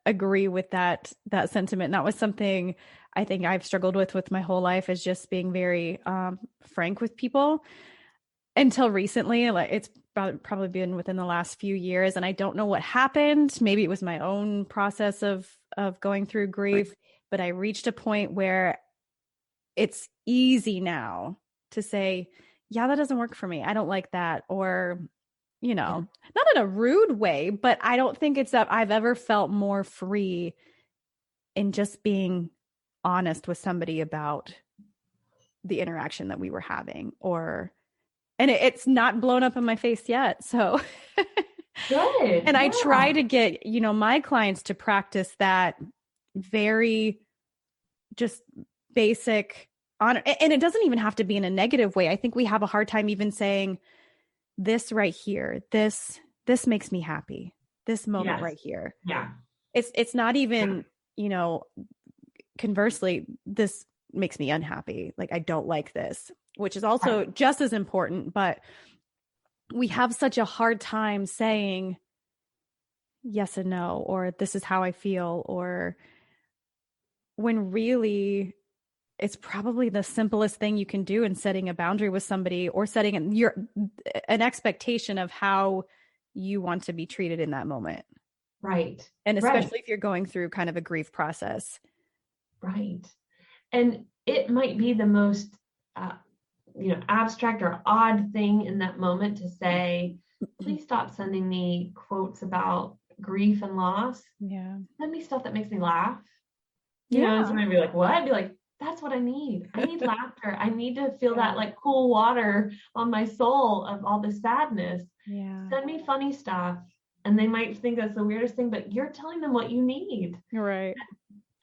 [SPEAKER 1] agree with that sentiment. And that was something I think I've struggled with my whole life, is just being very frank with people until recently. Like, it's probably been within the last few years, and I don't know what happened. Maybe it was my own process of going through grief, but I reached a point where it's easy now to say, yeah, that doesn't work for me. I don't like that. Or, not in a rude way, but I don't think it's that I've ever felt more free in just being honest with somebody about the interaction that we were having, and it's not blown up in my face yet. So
[SPEAKER 2] good.
[SPEAKER 1] And I try to get, my clients to practice that very just basic honor. And it doesn't even have to be in a negative way. I think we have a hard time even saying, this right here, this makes me happy. This moment right here.
[SPEAKER 2] Yeah.
[SPEAKER 1] It's not even, conversely, this makes me unhappy. Like, I don't like this, which is also just as important, but we have such a hard time saying yes and no, or this is how I feel, or when really it's probably the simplest thing you can do in setting a boundary with somebody, or setting an expectation of how you want to be treated in that moment.
[SPEAKER 2] Right.
[SPEAKER 1] And especially if you're going through kind of a grief process.
[SPEAKER 2] Right. And it might be the most, abstract or odd thing in that moment to say, please stop sending me quotes about grief and loss.
[SPEAKER 1] Yeah.
[SPEAKER 2] Send me stuff that makes me laugh. Somebody be like, what? I'd be like, that's what I need. I need laughter. I need to feel that like cool water on my soul of all the sadness.
[SPEAKER 1] Yeah.
[SPEAKER 2] Send me funny stuff. And they might think that's the weirdest thing, but you're telling them what you need.
[SPEAKER 1] Right.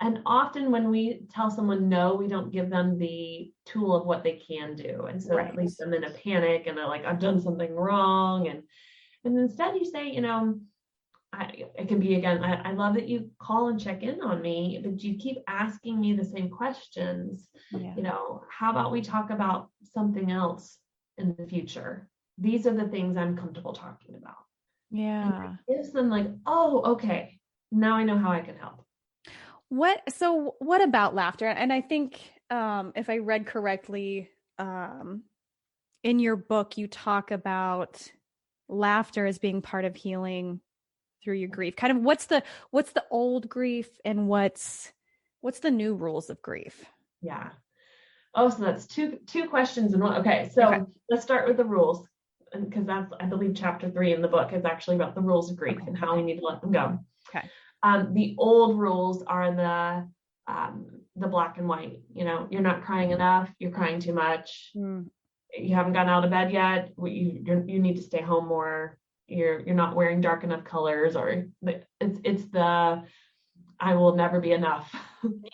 [SPEAKER 2] And often when we tell someone no, we don't give them the tool of what they can do. And so it leaves them in a panic and they're like, I've done something wrong. And instead you say, it can be, again, I love that you call and check in on me, but you keep asking me the same questions. How about we talk about something else in the future? These are the things I'm comfortable talking about.
[SPEAKER 1] Yeah.
[SPEAKER 2] And it gives them like, oh, okay, now I know how I can help.
[SPEAKER 1] What about laughter? And I think, if I read correctly, in your book, you talk about laughter as being part of healing through your grief. Kind of what's the old grief and what's the new rules of grief?
[SPEAKER 2] Yeah. Oh, so that's two questions in one. Okay. So let's start with the rules, because that's, I believe, chapter 3 in the book is actually about the rules of grief and how we need to let them go.
[SPEAKER 1] Okay.
[SPEAKER 2] The old rules are the black and white. You're not crying enough. You're crying too much. You haven't gotten out of bed yet. You need to stay home more. You're not wearing dark enough colors, or it's the I will never be enough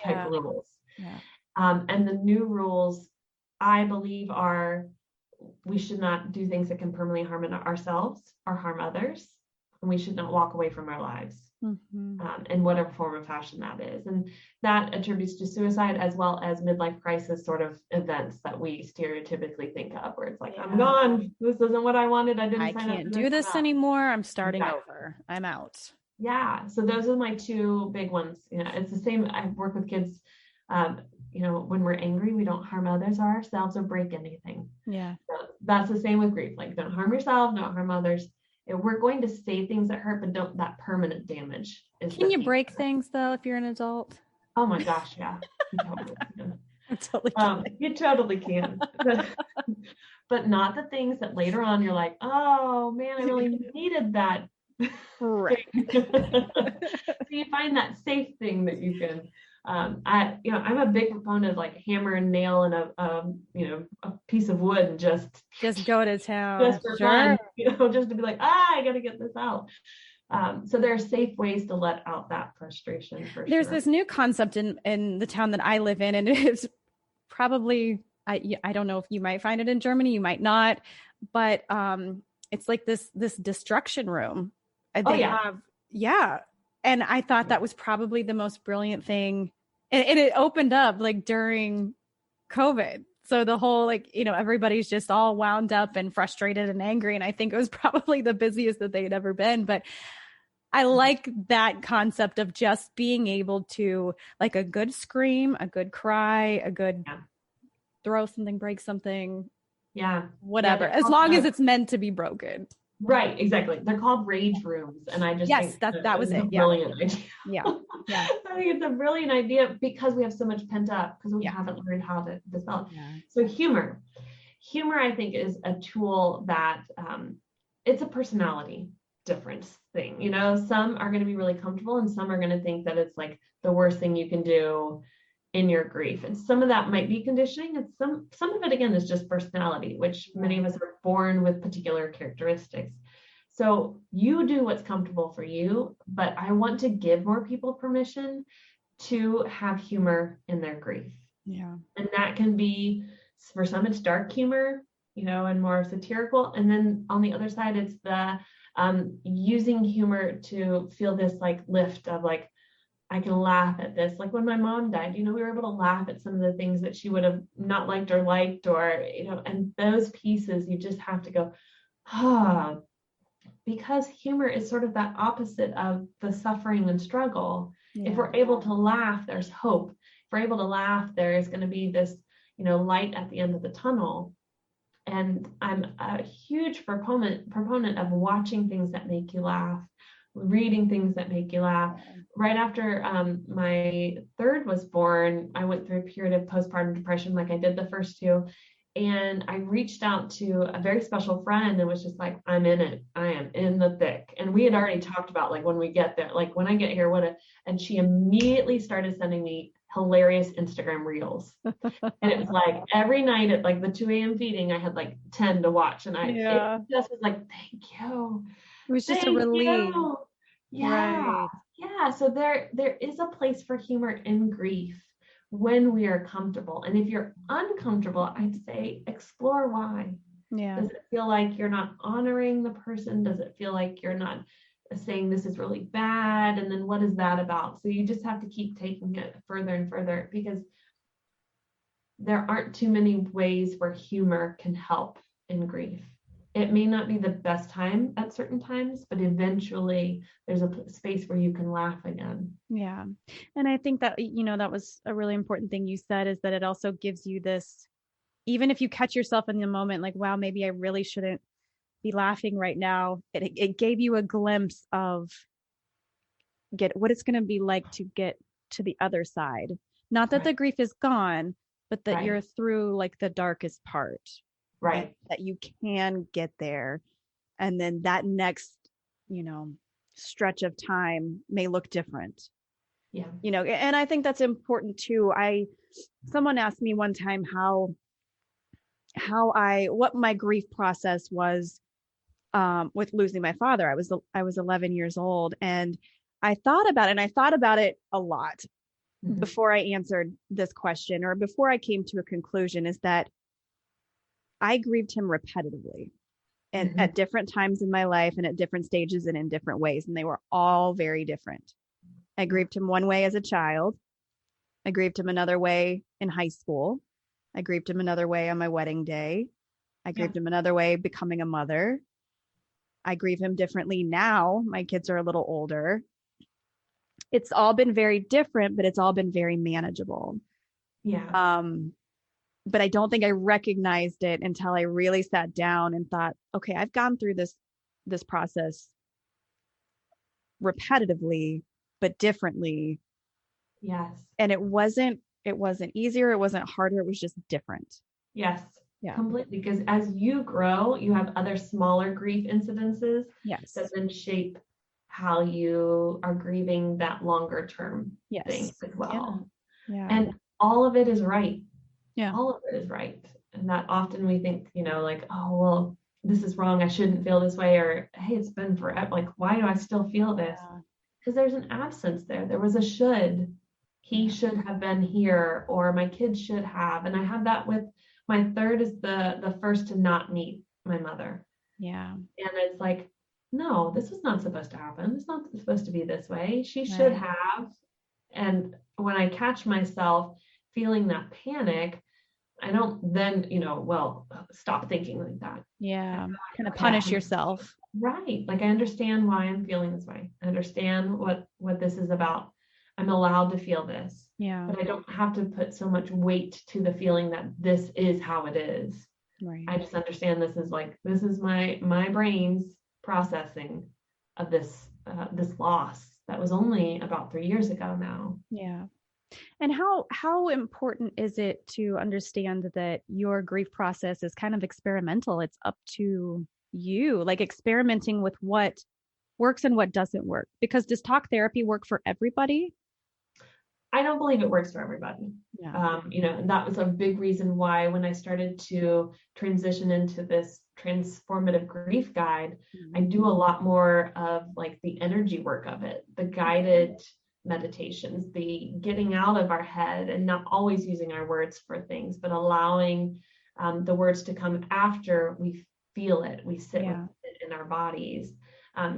[SPEAKER 2] type of rules.
[SPEAKER 1] Yeah.
[SPEAKER 2] And the new rules, I believe, are we should not do things that can permanently harm ourselves or harm others, and we should not walk away from our lives. In whatever form or fashion that is. And that attributes to suicide as well as midlife crisis sort of events that we stereotypically think of, where it's like, I'm gone. This isn't what I wanted. I
[SPEAKER 1] can't do this anymore. I'm starting over. I'm out.
[SPEAKER 2] Yeah. So those are my two big ones. It's the same. I work with kids. When we're angry, we don't harm others or ourselves or break anything.
[SPEAKER 1] Yeah.
[SPEAKER 2] So that's the same with grief. Like, don't harm yourself, don't harm others. We're going to say things that hurt, but don't that permanent damage. Can
[SPEAKER 1] you break things though if you're an adult?
[SPEAKER 2] Oh my gosh, yeah. You totally
[SPEAKER 1] can.
[SPEAKER 2] You totally can. But not the things that later on you're like, oh man, I really needed that.
[SPEAKER 1] Right.
[SPEAKER 2] So you find that safe thing that you can. I'm a big proponent of like hammer and nail and a piece of wood and just
[SPEAKER 1] go to town,
[SPEAKER 2] just for fun, just to be like, I got to get this out. So there are safe ways to let out that frustration.
[SPEAKER 1] There's this new concept in the town that I live in, and it's probably, I don't know if you might find it in Germany, you might not, but it's like this destruction room. And I thought that was probably the most brilliant thing. And it opened up like during COVID. So the whole, everybody's just all wound up and frustrated and angry. And I think it was probably the busiest that they had ever been. But I like that concept of just being able to, like, a good scream, a good cry, a good throw something, break something.
[SPEAKER 2] Yeah.
[SPEAKER 1] Whatever. As long as it's meant to be broken.
[SPEAKER 2] Right, exactly. They're called rage rooms, and I just
[SPEAKER 1] think that was it.
[SPEAKER 2] Brilliant idea.
[SPEAKER 1] Yeah.
[SPEAKER 2] I think it's a brilliant idea because we have so much pent up because we haven't learned how to develop. Yeah. So humor, I think, is a tool that it's a personality difference thing. Some are going to be really comfortable, and some are going to think that it's like the worst thing you can do in your grief. And some of that might be conditioning, and some of it, again, is just personality, which many of us are born with particular characteristics. So you do what's comfortable for you, but I want to give more people permission to have humor in their grief.
[SPEAKER 1] Yeah.
[SPEAKER 2] And that can be, for some, it's dark humor, and more satirical. And then on the other side, it's the using humor to feel this like lift of like, I can laugh at this. Like when my mom died, we were able to laugh at some of the things that she would have not liked, or, and those pieces, you just have to go, because humor is sort of that opposite of the suffering and struggle. Yeah. If we're able to laugh, there's hope. If we're able to laugh, there is going to be this, light at the end of the tunnel. And I'm a huge proponent of watching things that make you laugh, reading things that make you laugh. Right after my third was born, I went through a period of postpartum depression like I did the first two. And I reached out to a very special friend and was just like, I'm in it. I am in the thick. And we had already talked about, like, when we get there, like when I get here, and she immediately started sending me hilarious Instagram reels. And it was like every night at like the 2 a.m. feeding, I had like 10 to watch. And it just was like, thank you.
[SPEAKER 1] It was just a
[SPEAKER 2] Thank
[SPEAKER 1] relief.
[SPEAKER 2] you. Yeah.
[SPEAKER 1] Right.
[SPEAKER 2] Yeah. So there is a place for humor in grief when we are comfortable. And if you're uncomfortable, I'd say explore why.
[SPEAKER 1] Yeah.
[SPEAKER 2] Does it feel like you're not honoring the person? Does it feel like you're not saying this is really bad? And then what is that about? So you just have to keep taking it further and further, because there aren't too many ways where humor can help in grief. It may not be the best time at certain times, but eventually there's a space where you can laugh again.
[SPEAKER 1] Yeah. And I think that, that was a really important thing you said, is that it also gives you this, even if you catch yourself in the moment, like, wow, maybe I really shouldn't be laughing right now. It gave you a glimpse of what it's going to be like to get to the other side. Not that the grief is gone, but that you're through like the darkest part.
[SPEAKER 2] Right.
[SPEAKER 1] That you can get there. And then that next, stretch of time may look different.
[SPEAKER 2] Yeah.
[SPEAKER 1] And I think that's important too. Someone asked me one time what my grief process was with losing my father. I was 11 years old, and I thought about it a lot before I answered this question, or before I came to a conclusion, is that I grieved him repetitively and at different times in my life and at different stages and in different ways. And they were all very different. I grieved him one way as a child. I grieved him another way in high school. I grieved him another way on my wedding day. I grieved him another way becoming a mother. I grieve him differently now. My kids are a little older. It's all been very different, but it's all been very manageable.
[SPEAKER 2] Yeah.
[SPEAKER 1] But I don't think I recognized it until I really sat down and thought, okay, I've gone through this process repetitively, but differently.
[SPEAKER 2] Yes.
[SPEAKER 1] And it wasn't easier. It wasn't harder. It was just different.
[SPEAKER 2] Yes.
[SPEAKER 1] Yeah.
[SPEAKER 2] Completely. Because as you grow, you have other smaller grief incidences that then shape how you are grieving that longer term thing as well.
[SPEAKER 1] Yeah.
[SPEAKER 2] And all of it is right.
[SPEAKER 1] Yeah.
[SPEAKER 2] All of it is right. And that often we think, like, oh, well, this is wrong. I shouldn't feel this way. Or, hey, it's been forever. Like, why do I still feel this? Because there's an absence there. There was a should. He should have been here, or my kids should have. And I have that with my third is the first to not meet my mother.
[SPEAKER 1] Yeah.
[SPEAKER 2] And it's like, no, this was not supposed to happen. It's not supposed to be this way. She should have. And when I catch myself feeling that panic, I don't then, stop thinking like that.
[SPEAKER 1] Yeah. Kind of punish yourself.
[SPEAKER 2] Right. Like I understand why I'm feeling this way. I understand what this is about. I'm allowed to feel this.
[SPEAKER 1] Yeah.
[SPEAKER 2] But I don't have to put so much weight to the feeling that this is how it is.
[SPEAKER 1] Right.
[SPEAKER 2] I just understand this is my brain's processing of this loss that was only about 3 years ago now.
[SPEAKER 1] Yeah. And how important is it to understand that your grief process is kind of experimental? It's up to you, like experimenting with what works and what doesn't work. Because does talk therapy work for everybody?
[SPEAKER 2] I don't believe it works for everybody.
[SPEAKER 1] Yeah.
[SPEAKER 2] And that was a big reason why when I started to transition into this transformative grief guide, I do a lot more of like the energy work of it, the guided meditations, the getting out of our head and not always using our words for things, but allowing the words to come after we feel it, we sit with it in our bodies.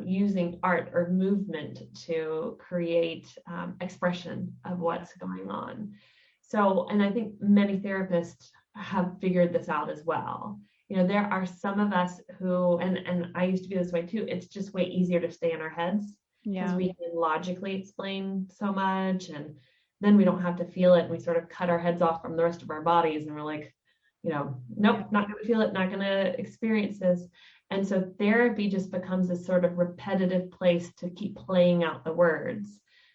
[SPEAKER 2] Using art or movement to create expression of what's going on. So, and I think many therapists have figured this out as well. There are some of us who, and I used to be this way too, it's just way easier to stay in our heads because we can logically explain so much, and then we don't have to feel it, and we sort of cut our heads off from the rest of our bodies, and we're like, nope, not going to feel it, not going to experience this. And so therapy just becomes this sort of repetitive place to keep playing out the words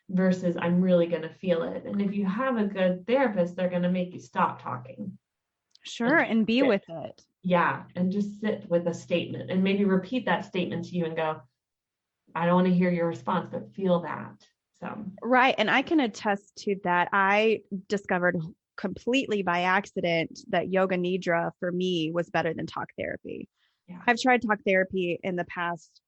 [SPEAKER 2] versus I'm really going to feel it. And if you have a good therapist, they're going to make you stop talking.
[SPEAKER 1] Sure. And be with it.
[SPEAKER 2] Yeah. And just sit with a statement and maybe repeat that statement to you and go, I don't want to hear your response, but feel that.
[SPEAKER 1] Right. And I can attest to that. I discovered completely by accident that yoga nidra for me was better than talk therapy.
[SPEAKER 2] Yeah.
[SPEAKER 1] I've tried talk therapy in the past,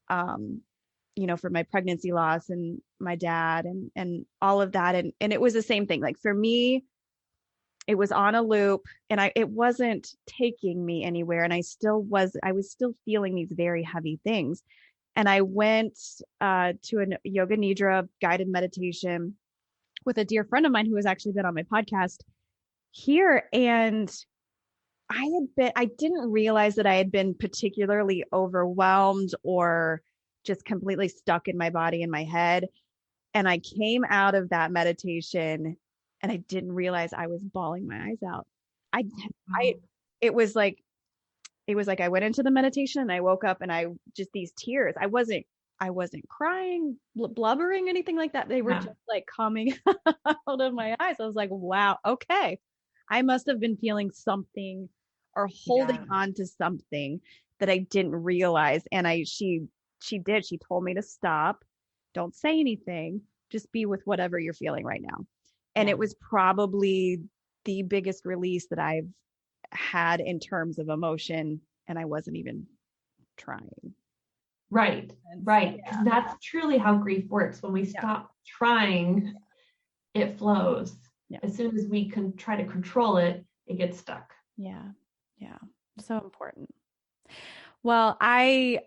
[SPEAKER 1] for my pregnancy loss and my dad and all of that. And it was the same thing. Like for me, it was on a loop and it wasn't taking me anywhere. And I was still feeling these very heavy things. And I went to a yoga nidra guided meditation with a dear friend of mine who has actually been on my podcast here. And I didn't realize that I had been particularly overwhelmed or just completely stuck in my body and my head. And I came out of that meditation and I didn't realize I was bawling my eyes out. I, it was like I went into the meditation and I woke up and I just these tears. I wasn't crying, blubbering, anything like that. They were just like coming out of my eyes. I was like, wow, okay. I must have been feeling something or holding on to something that I didn't realize. And she told me to stop. Don't say anything. Just be with whatever you're feeling right now. And it was probably the biggest release that I've had in terms of emotion, and I wasn't even trying.
[SPEAKER 2] Right. Yeah. That's truly how grief works. When we stop trying, it flows. Yeah. As soon as we can try to control it, it gets stuck.
[SPEAKER 1] Yeah. So important. Well, I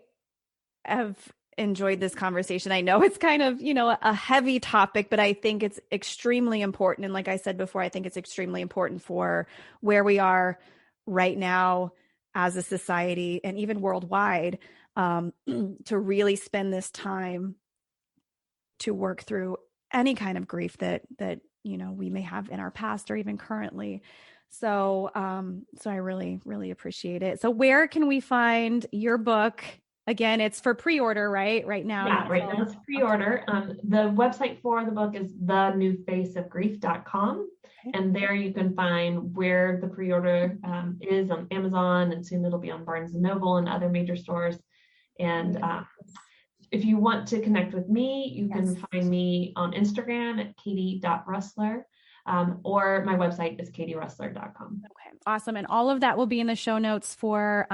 [SPEAKER 1] have enjoyed this conversation. I know it's kind of, a heavy topic, but I think it's extremely important. And like I said before, I think it's extremely important for where we are right now as a society and even worldwide, to really spend this time to work through any kind of grief that we may have in our past or even currently. So I really, really appreciate it. So where can we find your book? Again, it's for pre-order, right? Right now.
[SPEAKER 2] Yeah, right now it's pre-order. The website for the book is thenewfaceofgrief.com. And there you can find where the pre-order is on Amazon, and soon it'll be on Barnes & Noble and other major stores. And if you want to connect with me, you can find me on Instagram at katie.rössler. Or my website is katierössler.com.
[SPEAKER 1] Okay, awesome. And all of that will be in the show notes for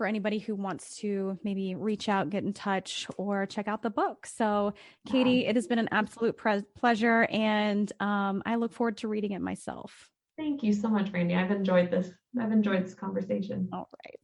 [SPEAKER 1] anybody who wants to maybe reach out, get in touch, or check out the book. So, Katie, it has been an absolute pleasure, and I look forward to reading it myself.
[SPEAKER 2] Thank you so much, Brandy. I've enjoyed this conversation.
[SPEAKER 1] All right.